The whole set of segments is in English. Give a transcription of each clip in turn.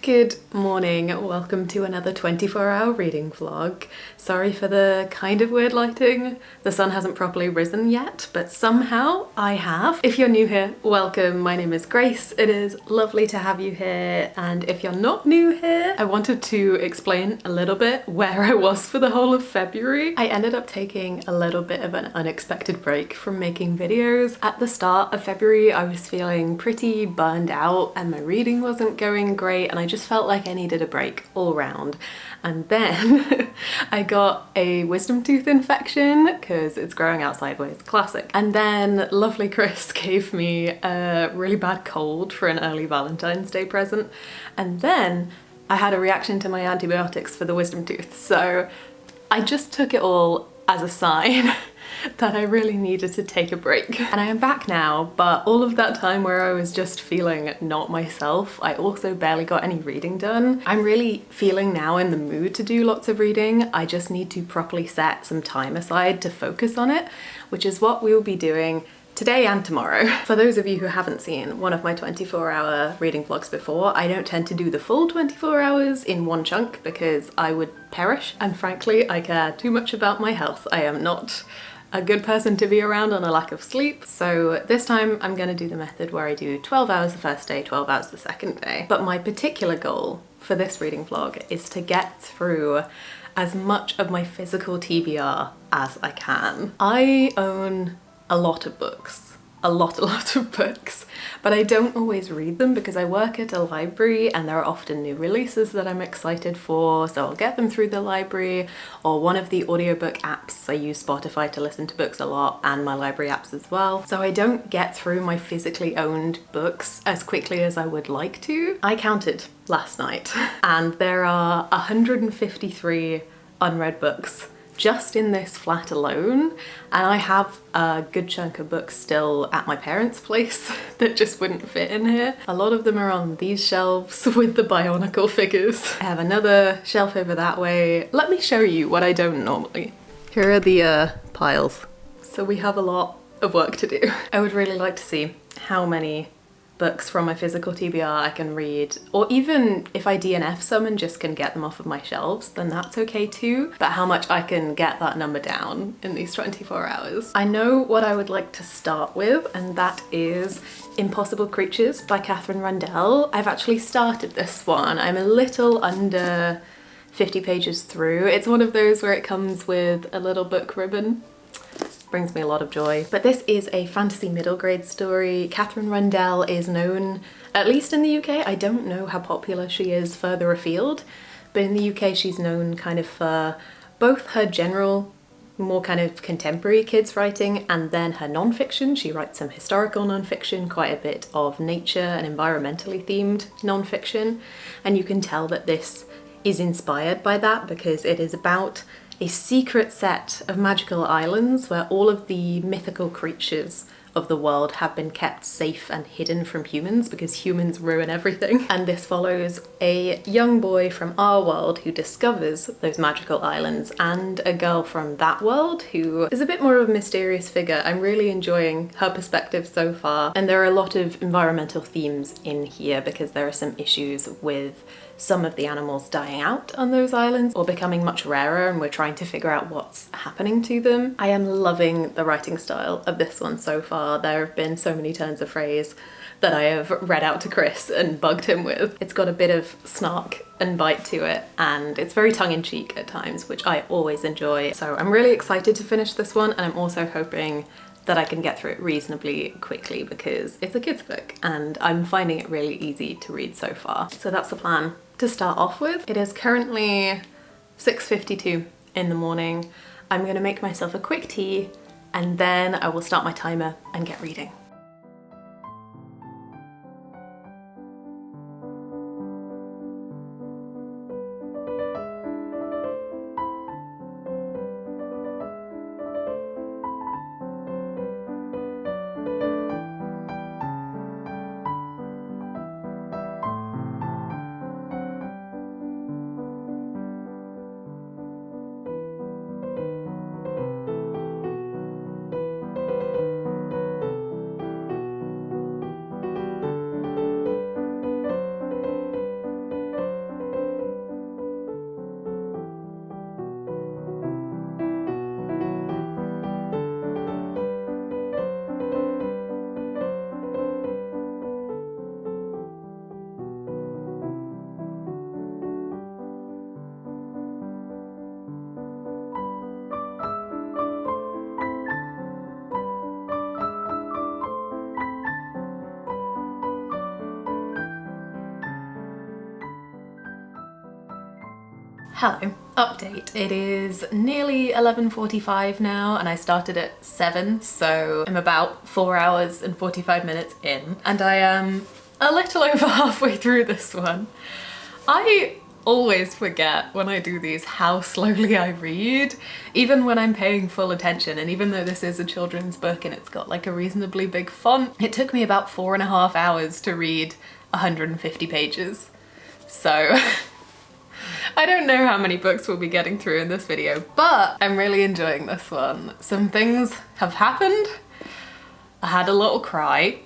Good morning, welcome to another 24-hour reading vlog. Sorry for the kind of weird lighting. The sun hasn't properly risen yet, but somehow I have. If you're new here, welcome. My name is Grace. It is lovely to have you here, and if you're not new here, I wanted to explain a little bit where I was for the whole of February. I ended up taking a little bit of an unexpected break from making videos. At the start of February, I was feeling pretty burned out and my reading wasn't going great, and I just felt like I needed a break all round. And then I got a wisdom tooth infection because it's growing out sideways, classic. And then lovely Chris gave me a really bad cold for an early Valentine's Day present. And then I had a reaction to my antibiotics for the wisdom tooth. So I just took it all as a sign that I really needed to take a break. And I am back now, but all of that time where I was just feeling not myself, I also barely got any reading done. I'm really feeling now in the mood to do lots of reading. I just need to properly set some time aside to focus on it, which is what we'll be doing today and tomorrow. For those of you who haven't seen one of my 24-hour reading vlogs before, I don't tend to do the full 24 hours in one chunk because I would perish, and frankly I care too much about my health. I am not a good person to be around on a lack of sleep. So this time I'm gonna do the method where I do 12 hours the first day, 12 hours the second day. But my particular goal for this reading vlog is to get through as much of my physical TBR as I can. I own a lot of books. A lot of books, but I don't always read them because I work at a library and there are often new releases that I'm excited for, so I'll get them through the library or one of the audiobook apps. I use Spotify to listen to books a lot and my library apps as well. So I don't get through my physically owned books as quickly as I would like to. I counted last night and there are 153 unread books just in this flat alone, and I have a good chunk of books still at my parents' place that just wouldn't fit in here. A lot of them are on these shelves with the Bionicle figures. I have another shelf over that way. Let me show you what I don't normally. Here are the piles. So we have a lot of work to do. I would really like to see how many books from my physical TBR I can read, or even if I DNF some and just can get them off of my shelves, then that's okay too, but how much I can get that number down in these 24 hours. I know what I would like to start with, and that is Impossible Creatures by Catherine Rundell. I've actually started this one. I'm a little under 50 pages through. It's one of those where it comes with a little book ribbon. Brings me a lot of joy. But this is a fantasy middle grade story. Catherine Rundell is known, at least in the UK, I don't know how popular she is further afield, but in the UK she's known kind of for both her general, more kind of contemporary kids writing, and then her non-fiction. She writes some historical non-fiction, quite a bit of nature and environmentally themed non-fiction, and you can tell that this is inspired by that because it is about a secret set of magical islands where all of the mythical creatures of the world have been kept safe and hidden from humans because humans ruin everything. And this follows a young boy from our world who discovers those magical islands and a girl from that world who is a bit more of a mysterious figure. I'm really enjoying her perspective so far. And there are a lot of environmental themes in here because there are some issues with some of the animals dying out on those islands or becoming much rarer, and we're trying to figure out what's happening to them. I am loving the writing style of this one so far. There have been so many turns of phrase that I have read out to Chris and bugged him with. It's got a bit of snark and bite to it, and it's very tongue-in-cheek at times, which I always enjoy. So I'm really excited to finish this one, and I'm also hoping that I can get through it reasonably quickly because it's a kids book and I'm finding it really easy to read so far. So that's the plan to start off with. It is currently 6:52 in the morning. I'm gonna make myself a quick tea and then I will start my timer and get reading. Hello, update. It is nearly 11:45 now and I started at 7, so I'm about 4 hours and 45 minutes in and I am a little over halfway through this one. I always forget when I do these how slowly I read, even when I'm paying full attention, and even though this is a children's book and it's got like a reasonably big font, it took me about 4.5 hours to read 150 pages. So I don't know how many books we'll be getting through in this video, but I'm really enjoying this one. Some things have happened. I had a little cry.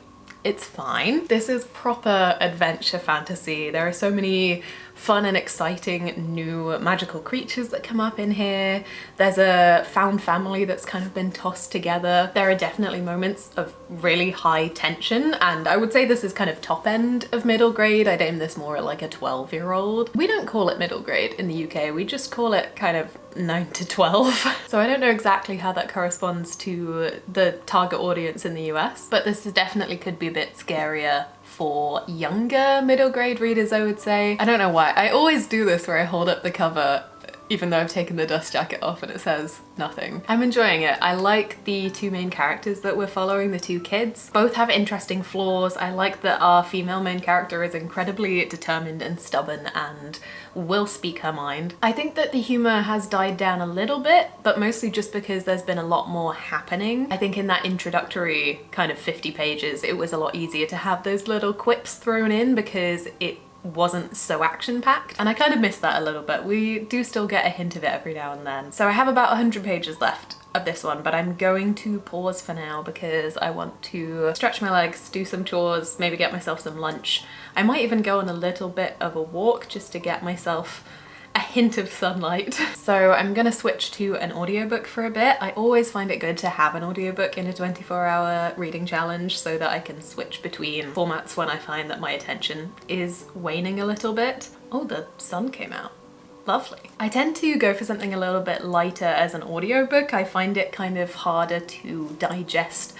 It's fine. This is proper adventure fantasy. There are so many fun and exciting new magical creatures that come up in here. There's a found family that's kind of been tossed together. There are definitely moments of really high tension, and I would say this is kind of top end of middle grade. I'd aim this more at like a 12-year-old. We don't call it middle grade in the UK, we just call it kind of 9 to 12. So I don't know exactly how that corresponds to the target audience in the US, but this is definitely could be a bit scarier for younger middle grade readers, I would say. I don't know why. I always do this where I hold up the cover even though I've taken the dust jacket off and it says nothing. I'm enjoying it. I like the two main characters that we're following, the two kids. Both have interesting flaws. I like that our female main character is incredibly determined and stubborn and will speak her mind. I think that the humor has died down a little bit, but mostly just because there's been a lot more happening. I think in that introductory kind of 50 pages, it was a lot easier to have those little quips thrown in because it wasn't so action-packed, and I kind of miss that a little bit. We do still get a hint of it every now and then. So I have about 100 pages left of this one, but I'm going to pause for now because I want to stretch my legs, do some chores, maybe get myself some lunch. I might even go on a little bit of a walk just to get myself a hint of sunlight. So I'm gonna switch to an audiobook for a bit. I always find it good to have an audiobook in a 24-hour reading challenge so that I can switch between formats when I find that my attention is waning a little bit. Oh, the sun came out. Lovely. I tend to go for something a little bit lighter as an audiobook. I find it kind of harder to digest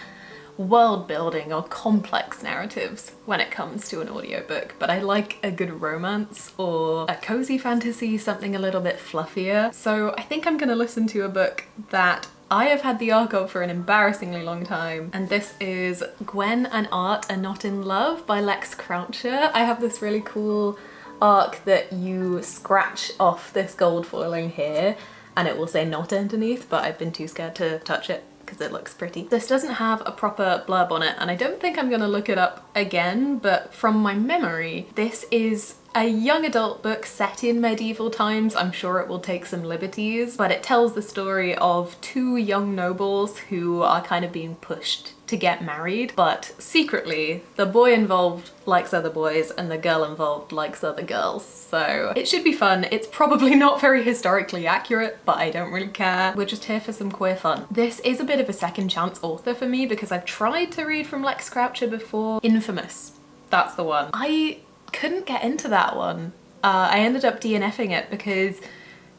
world building or complex narratives when it comes to an audiobook, but I like a good romance or a cozy fantasy, something a little bit fluffier. So I think I'm gonna listen to a book that I have had the arc of for an embarrassingly long time, and this is Gwen and Art Are Not in Love by Lex Croucher. I have this really cool arc that you scratch off this gold foiling here and it will say not underneath, but I've been too scared to touch it because it looks pretty. This doesn't have a proper blurb on it, and I don't think I'm gonna look it up again, but from my memory, this is a young adult book set in medieval times. I'm sure it will take some liberties, but it tells the story of two young nobles who are kind of being pushed to get married, but secretly the boy involved likes other boys and the girl involved likes other girls. So it should be fun. It's probably not very historically accurate, but I don't really care. We're just here for some queer fun. This is a bit of a second chance author for me because I've tried to read from Lex Croucher before. Infamous, that's the one. I couldn't get into that one. I ended up DNFing it because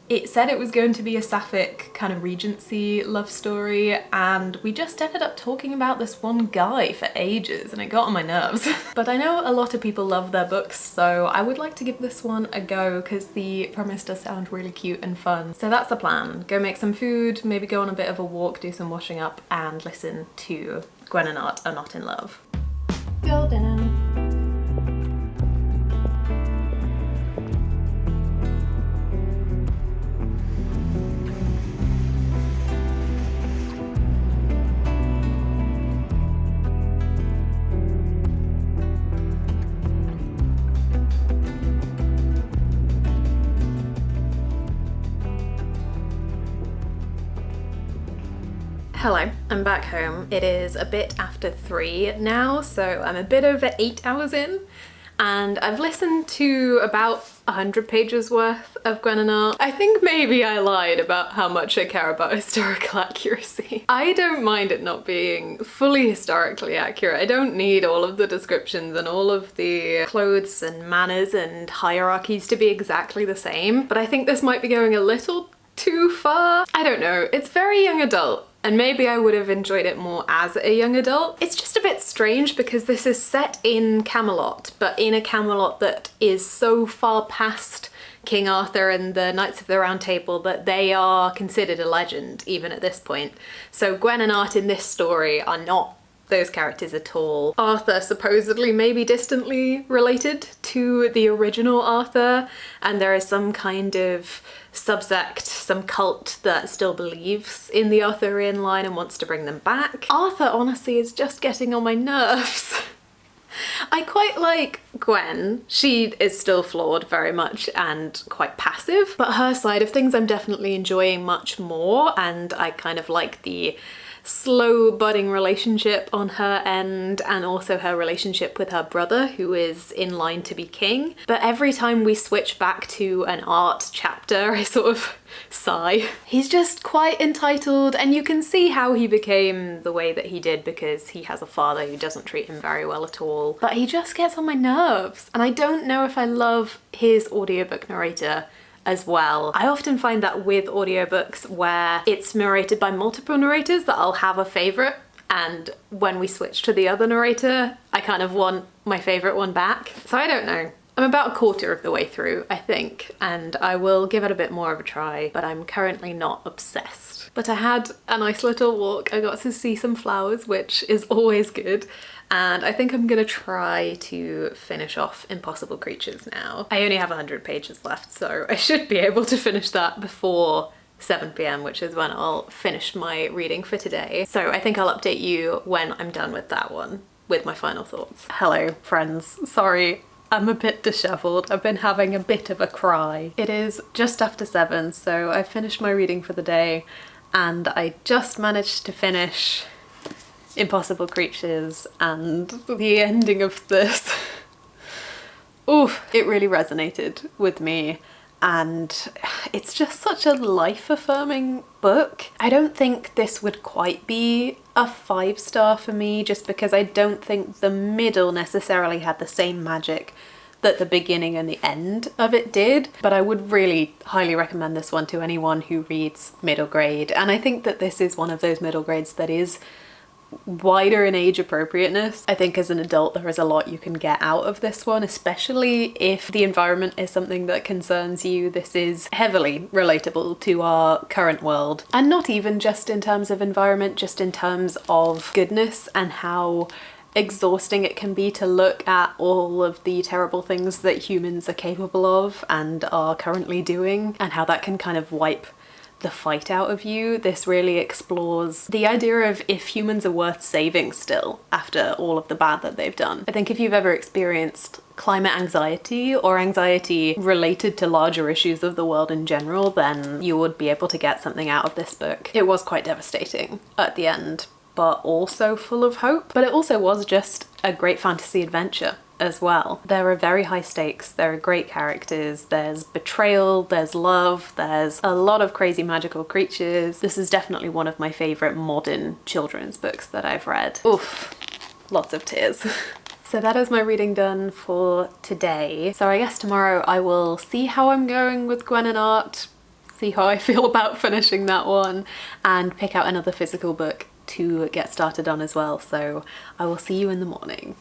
it said it was going to be a sapphic kind of Regency love story, and we just ended up talking about this one guy for ages and it got on my nerves. But I know a lot of people love their books, so I would like to give this one a go because the premise does sound really cute and fun. So that's the plan. Go make some food, maybe go on a bit of a walk, do some washing up, and listen to Gwen and Art Are Not in Love. Go down. Hello, I'm back home. It is a bit after 3 now, so I'm a bit over 8 hours in, and I've listened to about 100 pages worth of Gwen and Art. I think maybe I lied about how much I care about historical accuracy. I don't mind it not being fully historically accurate. I don't need all of the descriptions and all of the clothes and manners and hierarchies to be exactly the same, but I think this might be going a little too far. I don't know, it's very young adult. and maybe I would have enjoyed it more as a young adult. It's just a bit strange because this is set in Camelot, but in a Camelot that is so far past King Arthur and the Knights of the Round Table that they are considered a legend even at this point. So Gwen and Art in this story are not those characters at all. Arthur supposedly maybe distantly related to the original Arthur, and there is some kind of subsect, some cult that still believes in the Arthurian line and wants to bring them back. Arthur honestly is just getting on my nerves. I quite like Gwen. She is still flawed very much and quite passive, but her side of things I'm definitely enjoying much more, and I kind of like the slow budding relationship on her end, and also her relationship with her brother who is in line to be king. But every time we switch back to an Art chapter, I sort of sigh. He's just quite entitled, and you can see how he became the way that he did because he has a father who doesn't treat him very well at all. But he just gets on my nerves, and I don't know if I love his audiobook narrator as well. I often find that with audiobooks where it's narrated by multiple narrators that I'll have a favourite, and when we switch to the other narrator I kind of want my favourite one back. So I don't know. I'm about a quarter of the way through, I think, and I will give it a bit more of a try, but I'm currently not obsessed. But I had a nice little walk. I got to see some flowers, which is always good. And I think I'm gonna try to finish off Impossible Creatures now. I only have 100 pages left, so I should be able to finish that before 7 p.m, which is when I'll finish my reading for today. So I think I'll update you when I'm done with that one, with my final thoughts. Hello, friends. Sorry, I'm a bit disheveled. I've been having a bit of a cry. It is just after 7, so I finished my reading for the day, and I just managed to finish Impossible Creatures, and the ending of this, oof, it really resonated with me, and it's just such a life-affirming book. I don't think this would quite be a 5-star for me, just because I don't think the middle necessarily had the same magic that the beginning and the end of it did, but I would really highly recommend this one to anyone who reads middle grade, and I think that this is one of those middle grades that is wider in age appropriateness. I think as an adult there is a lot you can get out of this one, especially if the environment is something that concerns you. This is heavily relatable to our current world, and not even just in terms of environment, just in terms of goodness and how exhausting it can be to look at all of the terrible things that humans are capable of and are currently doing, and how that can kind of wipe the fight out of you. This really explores the idea of if humans are worth saving still after all of the bad that they've done. I think if you've ever experienced climate anxiety or anxiety related to larger issues of the world in general, then you would be able to get something out of this book. It was quite devastating at the end, but also full of hope. But it also was just a great fantasy adventure as well. There are very high stakes, there are great characters, there's betrayal, there's love, there's a lot of crazy magical creatures. This is definitely one of my favourite modern children's books that I've read. Oof, lots of tears. So that is my reading done for today. So I guess tomorrow I will see how I'm going with Gwen and Art, see how I feel about finishing that one, and pick out another physical book to get started on as well. So I will see you in the morning.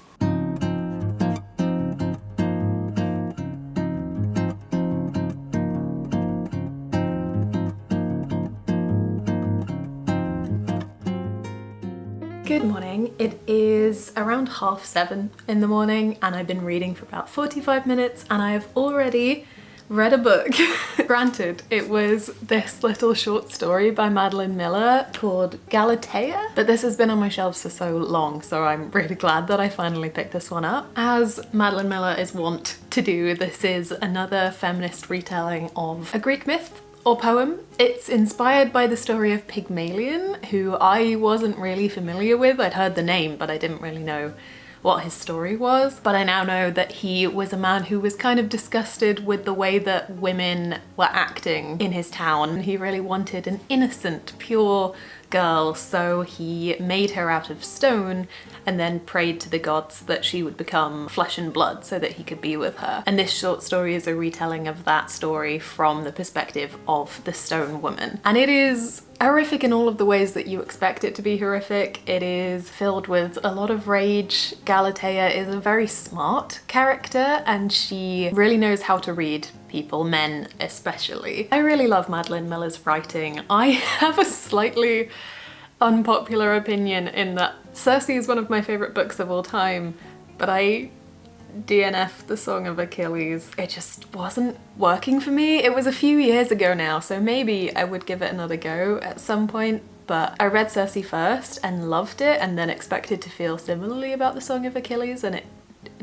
Good morning. It is around 7:30 in the morning and I've been reading for about 45 minutes and I have already read a book. Granted, it was this little short story by Madeline Miller called Galatea, but this has been on my shelves for so long, so I'm really glad that I finally picked this one up. As Madeline Miller is wont to do, this is another feminist retelling of a Greek myth or poem. It's inspired by the story of Pygmalion, who I wasn't really familiar with. I'd heard the name, but I didn't really know what his story was. But I now know that he was a man who was kind of disgusted with the way that women were acting in his town. He really wanted an innocent, pure girl, so he made her out of stone and then prayed to the gods that she would become flesh and blood so that he could be with her. And this short story is a retelling of that story from the perspective of the stone woman. And it is horrific in all of the ways that you expect it to be horrific. It is filled with a lot of rage. Galatea is a very smart character and she really knows how to read people, men especially. I really love Madeline Miller's writing. I have a slightly unpopular opinion in that Circe is one of my favourite books of all time, but I DNF the Song of Achilles. It just wasn't working for me. It was a few years ago now, so maybe I would give it another go at some point, but I read Circe first and loved it and then expected to feel similarly about the Song of Achilles, and it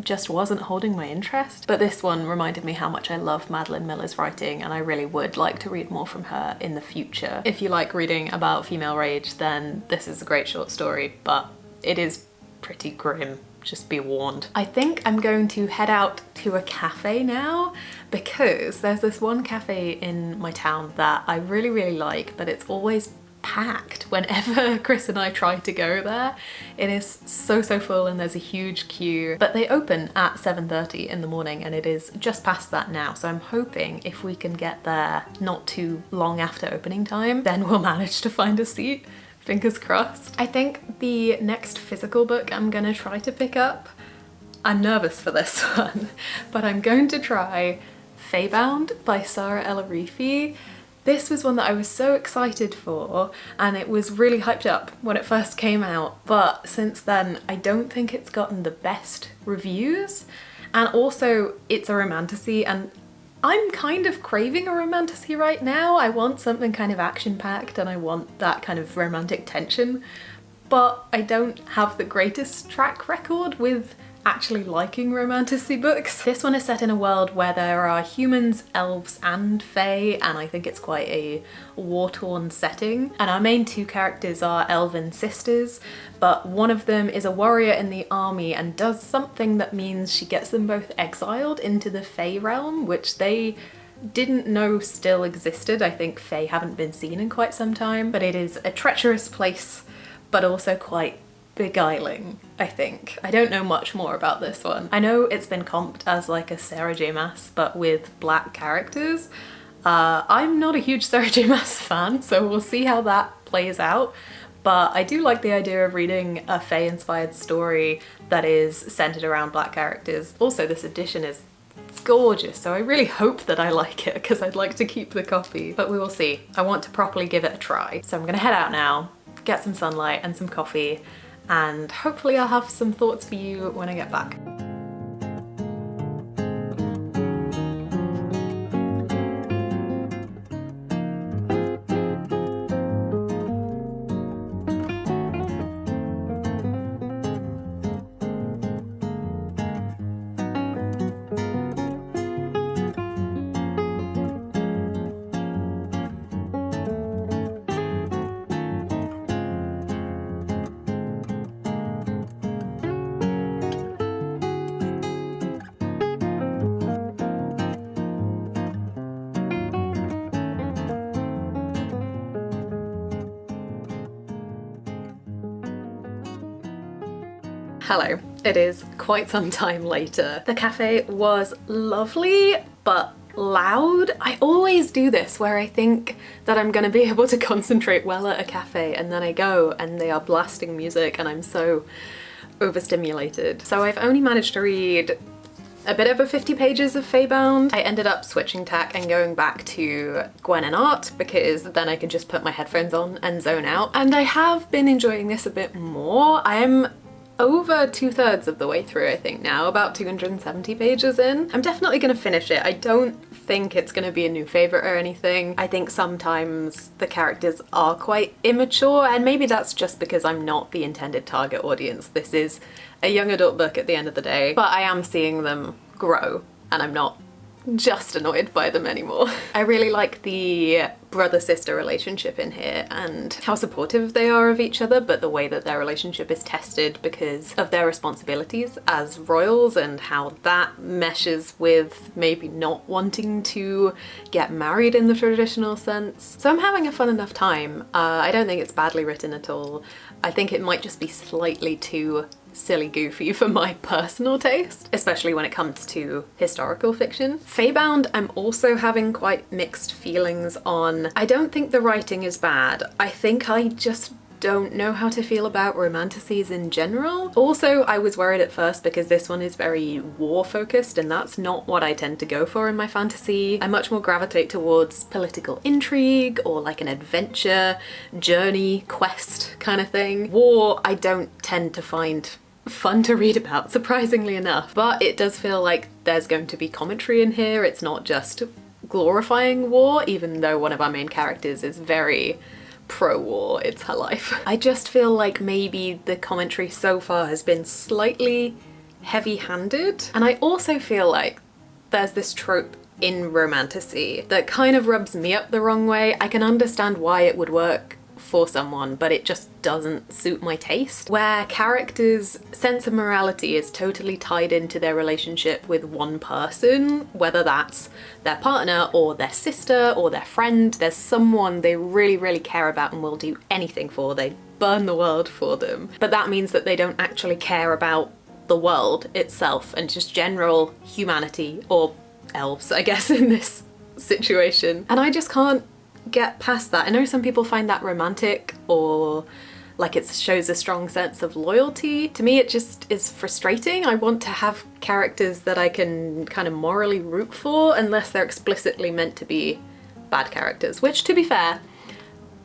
just wasn't holding my interest. But this one reminded me how much I love Madeline Miller's writing, and I really would like to read more from her in the future. If you like reading about female rage, then this is a great short story, but it is pretty grim. Just be warned. I think I'm going to head out to a cafe now because there's this one cafe in my town that I really like, but it's always packed whenever Chris and I try to go there. It is so full and there's a huge queue, but they open at 7:30 in the morning and it is just past that now, so I'm hoping if we can get there not too long after opening time, then we'll manage to find a seat. Fingers crossed. I think the next physical book I'm gonna try to pick up, I'm nervous for this one, but I'm going to try Feybound by Sarah El-Arifi. This was one that I was so excited for and it was really hyped up when it first came out, but since then I don't think it's gotten the best reviews, and also it's a romantasy and I'm kind of craving a romantasy right now. I want something kind of action-packed and I want that kind of romantic tension, but I don't have the greatest track record with actually liking romantasy books. This one is set in a world where there are humans, elves and fae, and I think it's quite a war-torn setting. And our main two characters are elven sisters, but one of them is a warrior in the army and does something that means she gets them both exiled into the fae realm, which they didn't know still existed. I think fae haven't been seen in quite some time, but it is a treacherous place, but also quite beguiling, I think. I don't know much more about this one. I know it's been comped as like a Sarah J Maas but with black characters. I'm not a huge Sarah J Maas fan, so we'll see how that plays out, but I do like the idea of reading a fae-inspired story that is centered around black characters. Also, this edition is gorgeous, so I really hope that I like it because I'd like to keep the copy, but we will see. I want to properly give it a try. So I'm gonna head out now, get some sunlight and some coffee, and hopefully I'll have some thoughts for you when I get back. Hello, it is quite some time later. The cafe was lovely, but loud. I always do this where I think that I'm gonna be able to concentrate well at a cafe and then I go and they are blasting music and I'm so overstimulated. So I've only managed to read a bit over 50 pages of Feybound. I ended up switching tack and going back to Gwen and Art because then I can just put my headphones on and zone out. And I have been enjoying this a bit more. I'm over 2/3 of the way through, I think now, about 270 pages in. I'm definitely gonna finish it. I don't think it's gonna be a new favorite or anything. I think sometimes the characters are quite immature, and maybe that's just because I'm not the intended target audience. This is a young adult book at the end of the day, but I am seeing them grow and I'm not just annoyed by them anymore. I really like the brother-sister relationship in here and how supportive they are of each other, but the way that their relationship is tested because of their responsibilities as royals and how that meshes with maybe not wanting to get married in the traditional sense. So I'm having a fun enough time. I don't think it's badly written at all. I think it might just be slightly too silly goofy for my personal taste, especially when it comes to historical fiction. Feybound, I'm also having quite mixed feelings on. I don't think the writing is bad. I think I just don't know how to feel about romanticies in general. Also, I was worried at first because this one is very war focused, and that's not what I tend to go for in my fantasy. I much more gravitate towards political intrigue or like an adventure, journey, quest kind of thing. War, I don't tend to find fun to read about, surprisingly enough, but it does feel like there's going to be commentary in here. It's not just glorifying war, even though one of our main characters is very pro-war, it's her life. I just feel like maybe the commentary so far has been slightly heavy-handed, and I also feel like there's this trope in romantasy that kind of rubs me up the wrong way. I can understand why it would work for someone, but it just doesn't suit my taste, where characters' sense of morality is totally tied into their relationship with one person, whether that's their partner or their sister or their friend. There's someone they really, really care about and will do anything for. They burn the world for them. But that means that they don't actually care about the world itself and just general humanity, or elves, I guess, in this situation. And I just can't get past that. I know some people find that romantic or like it shows a strong sense of loyalty. To me, it just is frustrating. I want to have characters that I can kind of morally root for, unless they're explicitly meant to be bad characters, which, to be fair,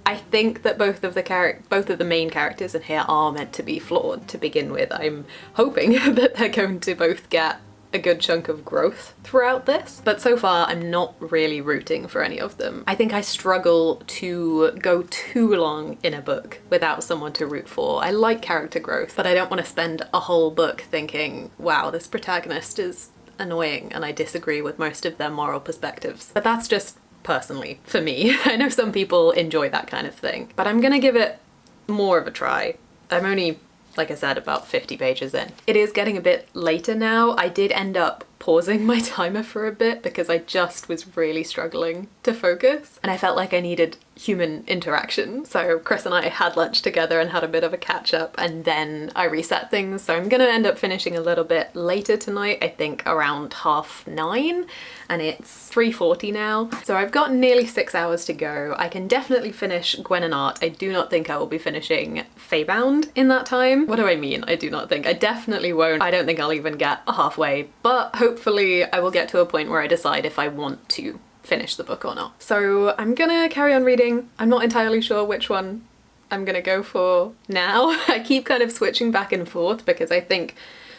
I think that both of the main characters in here are meant to be flawed to begin with. I'm hoping that they're going to both get a good chunk of growth throughout this, but so far I'm not really rooting for any of them. I think I struggle to go too long in a book without someone to root for. I like character growth, but I don't want to spend a whole book thinking, wow, this protagonist is annoying and I disagree with most of their moral perspectives. But that's just personally for me. I know some people enjoy that kind of thing, but I'm gonna give it more of a try. I'm only, like I said, about 50 pages in. It is getting a bit later now. I did end up pausing my timer for a bit because I just was really struggling to focus and I felt like I needed human interaction. So Chris and I had lunch together and had a bit of a catch up, and then I reset things. So I'm gonna end up finishing a little bit later tonight, I think around 9:30, and it's 3:40 now. So I've got nearly 6 hours to go. I can definitely finish Gwen and Art. I do not think I will be finishing Feybound in that time. What do I mean? I do not think. I definitely won't. I don't think I'll even get halfway, but hopefully I will get to a point where I decide if I want to finish the book or not. So I'm gonna carry on reading. I'm not entirely sure which one I'm gonna go for now. I keep kind of switching back and forth because I think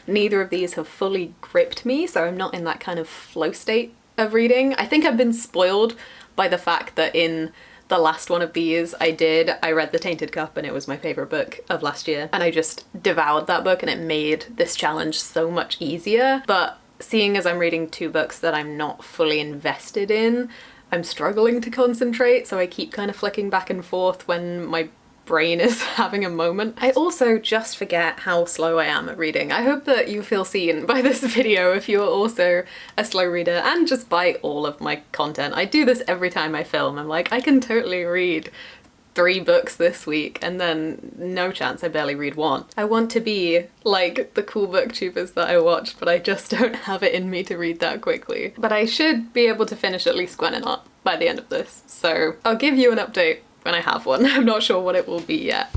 neither of these have fully gripped me, so I'm not in that kind of flow state of reading. I think I've been spoiled by the fact that in the last one of these I read The Tainted Cup, and it was my favourite book of last year, and I just devoured that book and it made this challenge so much easier. But seeing as I'm reading two books that I'm not fully invested in, I'm struggling to concentrate, so I keep kind of flicking back and forth when my brain is having a moment. I also just forget how slow I am at reading. I hope that you feel seen by this video if you're also a slow reader, and just by all of my content. I do this every time I film. I'm like, I can totally read 3 books this week, and then no chance, I barely read one. I want to be like the cool booktubers that I watch, but I just don't have it in me to read that quickly. But I should be able to finish at least Gwen and Art by the end of this, so I'll give you an update when I have one. I'm not sure what it will be yet.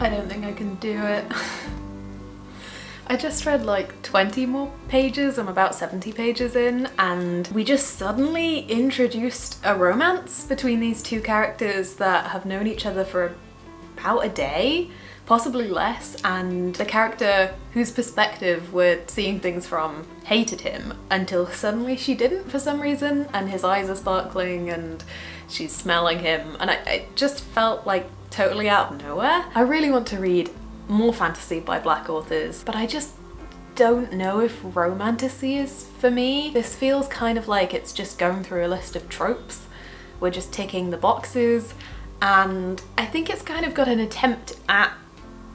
I don't think I can do it. I just read like 20 more pages. I'm about 70 pages in, and we just suddenly introduced a romance between these two characters that have known each other for about a day, possibly less, and the character whose perspective we're seeing things from hated him until suddenly she didn't for some reason, and his eyes are sparkling and she's smelling him, and I just felt like totally out of nowhere. I really want to read more fantasy by Black authors, but I just don't know if romantasy is for me. This feels kind of like it's just going through a list of tropes. We're just ticking the boxes, and I think it's kind of got an attempt at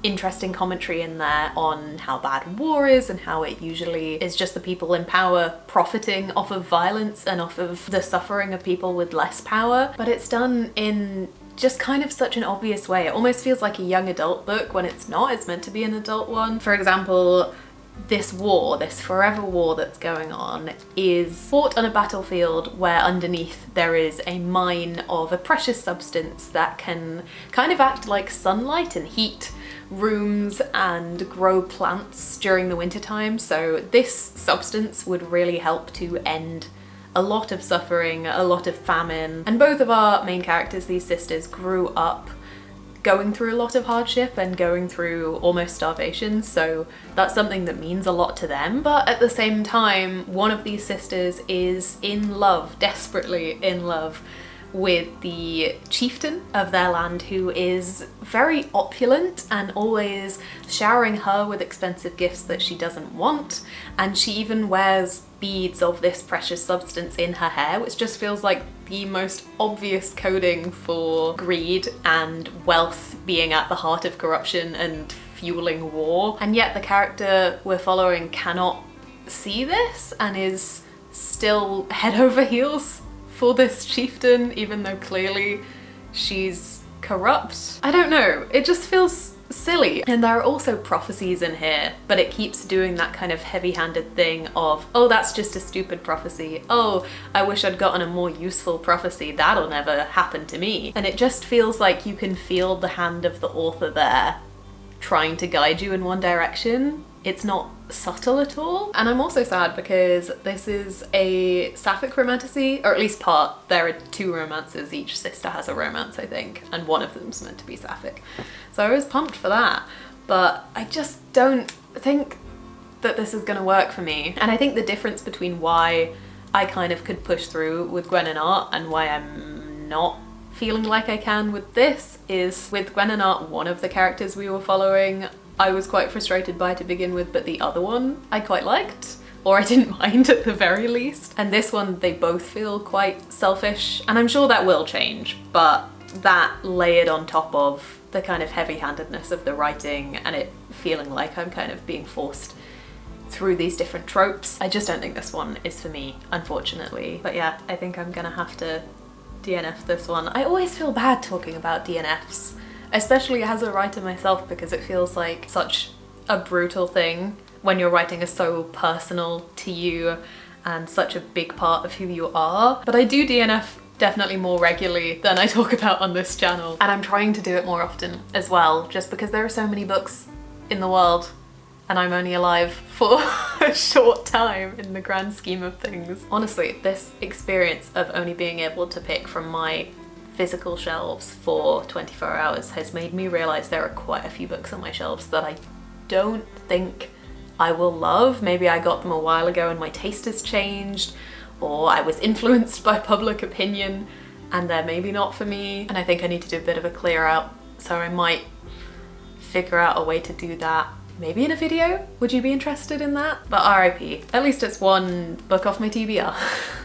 interesting commentary in there on how bad war is and how it usually is just the people in power profiting off of violence and off of the suffering of people with less power. But it's done in just kind of such an obvious way. It almost feels like a young adult book when it's not. It's meant to be an adult one. For example, this war, this forever war that's going on, is fought on a battlefield where underneath there is a mine of a precious substance that can kind of act like sunlight and heat rooms and grow plants during the wintertime. So this substance would really help to end a lot of suffering, a lot of famine. And both of our main characters, these sisters, grew up going through a lot of hardship and going through almost starvation, so that's something that means a lot to them. But at the same time, one of these sisters is in love, desperately in love, with the chieftain of their land, who is very opulent and always showering her with expensive gifts that she doesn't want, and she even wears beads of this precious substance in her hair, which just feels like the most obvious coding for greed and wealth being at the heart of corruption and fueling war. And yet the character we're following cannot see this and is still head over heels for this chieftain, even though clearly she's corrupt. I don't know, it just feels silly. And there are also prophecies in here, but it keeps doing that kind of heavy-handed thing of, oh, that's just a stupid prophecy. Oh, I wish I'd gotten a more useful prophecy. That'll never happen to me. And it just feels like you can feel the hand of the author there trying to guide you in one direction. It's not subtle at all. And I'm also sad because this is a sapphic romantasy, or at least part. There are two romances, each sister has a romance, I think, and one of them's meant to be sapphic. So I was pumped for that, but I just don't think that this is gonna work for me. And I think the difference between why I kind of could push through with Gwen and Art and why I'm not feeling like I can with this is, with Gwen and Art, one of the characters we were following I was quite frustrated by to begin with, but the other one I quite liked, or I didn't mind at the very least. And this one, they both feel quite selfish, and I'm sure that will change, but that layered on top of the kind of heavy-handedness of the writing and it feeling like I'm kind of being forced through these different tropes, I just don't think this one is for me, unfortunately. But yeah, I think I'm gonna have to DNF this one. I always feel bad talking about DNFs, especially as a writer myself, because it feels like such a brutal thing when your writing is so personal to you and such a big part of who you are. But I do DNF definitely more regularly than I talk about on this channel, and I'm trying to do it more often as well, just because there are so many books in the world and I'm only alive for a short time in the grand scheme of things. Honestly, this experience of only being able to pick from my physical shelves for 24 hours has made me realize there are quite a few books on my shelves that I don't think I will love. Maybe I got them a while ago and my taste has changed, or I was influenced by public opinion and they're maybe not for me. And I think I need to do a bit of a clear out, so I might figure out a way to do that maybe in a video. Would you be interested in that? But RIP, at least it's one book off my TBR.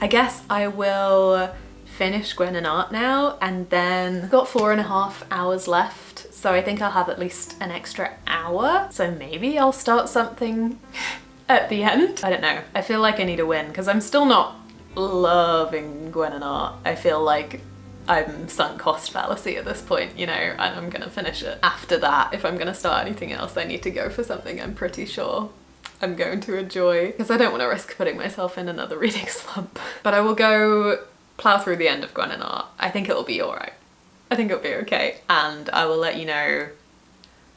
I guess I will finish Gwen and Art now, and then I've got 4.5 hours left, so I think I'll have at least an extra hour, so maybe I'll start something at the end. I don't know, I feel like I need a win because I'm still not loving Gwen and Art. I feel like I'm sunk cost fallacy at this point, you know, and I'm gonna finish it. After that, if I'm gonna start anything else, I need to go for something I'm pretty sure I'm going to enjoy, because I don't want to risk putting myself in another reading slump. But I will go plow through the end of Gwen and Art. I think it'll be alright. I think it'll be okay. And I will let you know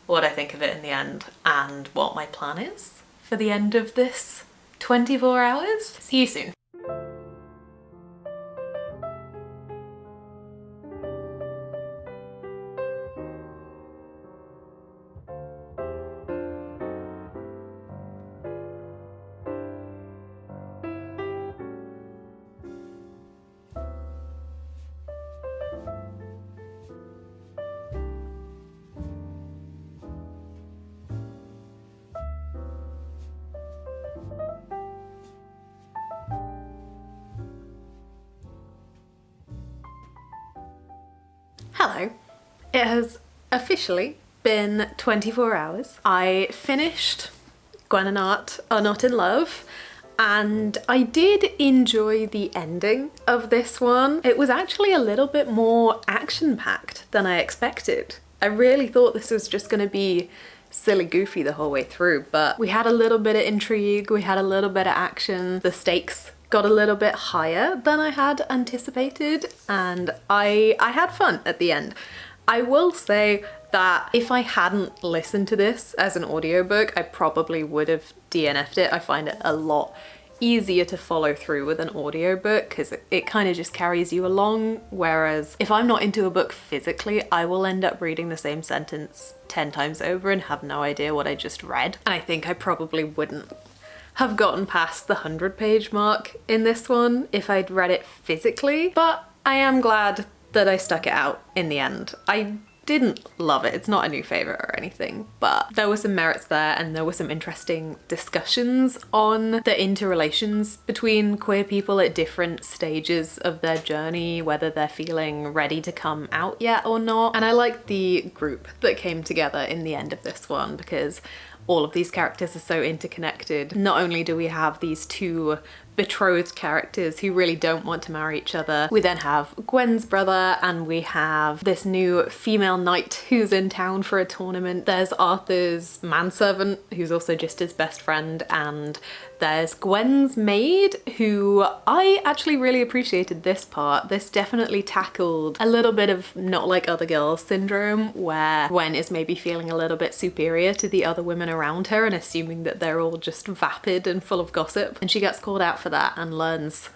what I think of it in the end and what my plan is for the end of this 24 hours. See you soon. Hello. It has officially been 24 hours. I finished Gwen and Art Are Not in Love, and I did enjoy the ending of this one. It was actually a little bit more action-packed than I expected. I really thought this was just gonna be silly goofy the whole way through, but we had a little bit of intrigue, we had a little bit of action, the stakes got a little bit higher than I had anticipated, and I had fun at the end. I will say that if I hadn't listened to this as an audiobook, I probably would have DNF'd it. I find it a lot easier to follow through with an audiobook because it kind of just carries you along, whereas if I'm not into a book physically, I will end up reading the same sentence 10 times over and have no idea what I just read. And I think I probably wouldn't have gotten past the 100-page mark in this one if I'd read it physically, but I am glad that I stuck it out in the end. I didn't love it, it's not a new favourite or anything, but there were some merits there and there were some interesting discussions on the interrelations between queer people at different stages of their journey, whether they're feeling ready to come out yet or not. And I liked the group that came together in the end of this one because all of these characters are so interconnected. Not only do we have these two betrothed characters who really don't want to marry each other, we then have Gwen's brother and we have this new female knight who's in town for a tournament. There's Arthur's manservant who's also just his best friend, and there's Gwen's maid, who I actually really appreciated this part. This definitely tackled a little bit of not like other girls syndrome, where Gwen is maybe feeling a little bit superior to the other women around her and assuming that they're all just vapid and full of gossip. And she gets called out for that and learns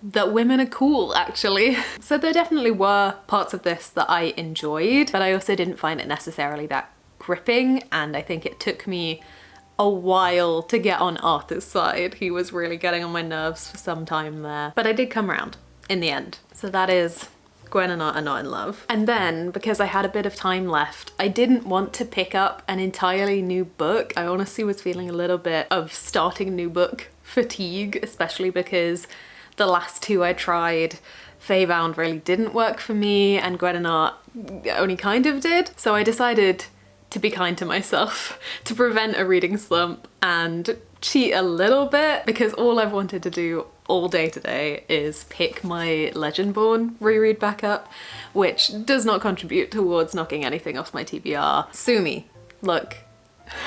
that women are cool, actually. So there definitely were parts of this that I enjoyed, but I also didn't find it necessarily that gripping, and I think it took me a while to get on Arthur's side. He was really getting on my nerves for some time there, but I did come around in the end. So that is Gwen and Art Are Not in Love. And then, because I had a bit of time left, I didn't want to pick up an entirely new book. I honestly was feeling a little bit of starting a new book fatigue, especially because the last two I tried, Feybound really didn't work for me and Gwen and Art only kind of did. So I decided to be kind to myself, to prevent a reading slump and cheat a little bit, because all I've wanted to do all day today is pick my Legendborn reread back up, which does not contribute towards knocking anything off my TBR. Sue me. Look,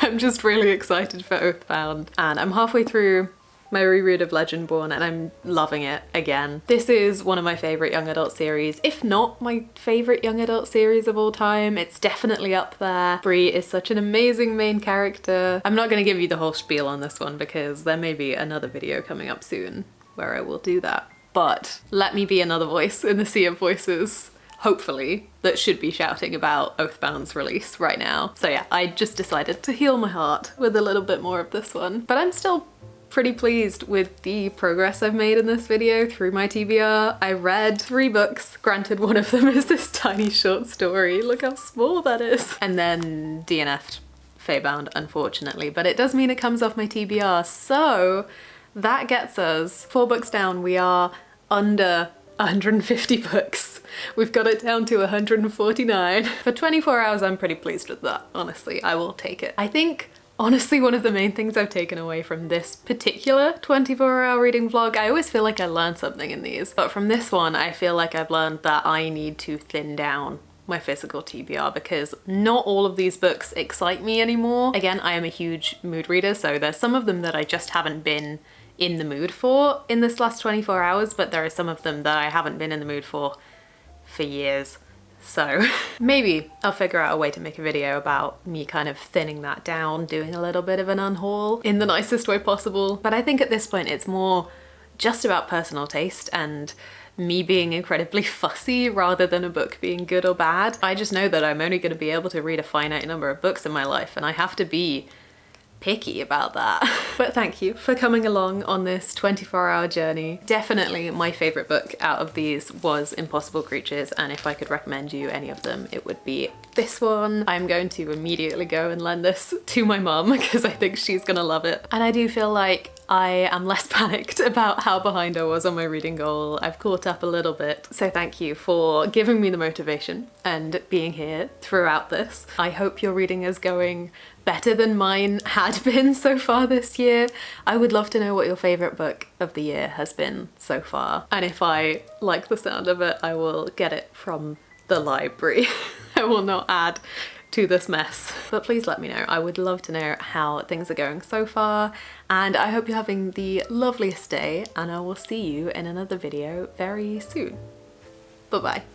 I'm just really excited for Oathbound, and I'm halfway through my reread of Legendborn and I'm loving it again. This is one of my favourite young adult series, if not my favourite young adult series of all time. It's definitely up there. Bree is such an amazing main character. I'm not going to give you the whole spiel on this one because there may be another video coming up soon where I will do that. But let me be another voice in the sea of voices, hopefully, that should be shouting about Oathbound's release right now. So yeah, I just decided to heal my heart with a little bit more of this one. But I'm still pretty pleased with the progress I've made in this video through my TBR. I read 3 books, granted one of them is this tiny short story, look how small that is, and then DNF'd Feybound, unfortunately, but it does mean it comes off my TBR, so that gets us 4 books down. We are under 150 books. We've got it down to 149. For 24 hours, I'm pretty pleased with that, honestly. I will take it. I think honestly, one of the main things I've taken away from this particular 24-hour reading vlog, I always feel like I learned something in these, but from this one, I feel like I've learned that I need to thin down my physical TBR because not all of these books excite me anymore. Again, I am a huge mood reader, so there's some of them that I just haven't been in the mood for in this last 24 hours, but there are some of them that I haven't been in the mood for years. So maybe I'll figure out a way to make a video about me kind of thinning that down, doing a little bit of an unhaul in the nicest way possible. But I think at this point it's more just about personal taste and me being incredibly fussy rather than a book being good or bad. I just know that I'm only going to be able to read a finite number of books in my life and I have to be picky about that. But thank you for coming along on this 24-hour journey. Definitely my favourite book out of these was Impossible Creatures, and if I could recommend you any of them, it would be this one. I'm going to immediately go and lend this to my mum because I think she's gonna love it. And I do feel like I am less panicked about how behind I was on my reading goal. I've caught up a little bit. So thank you for giving me the motivation and being here throughout this. I hope your reading is going better than mine had been so far this year. I would love to know what your favourite book of the year has been so far. And if I like the sound of it, I will get it from the library. I will not add to this mess. But please let me know. I would love to know how things are going so far, and I hope you're having the loveliest day, and I will see you in another video very soon. Bye bye.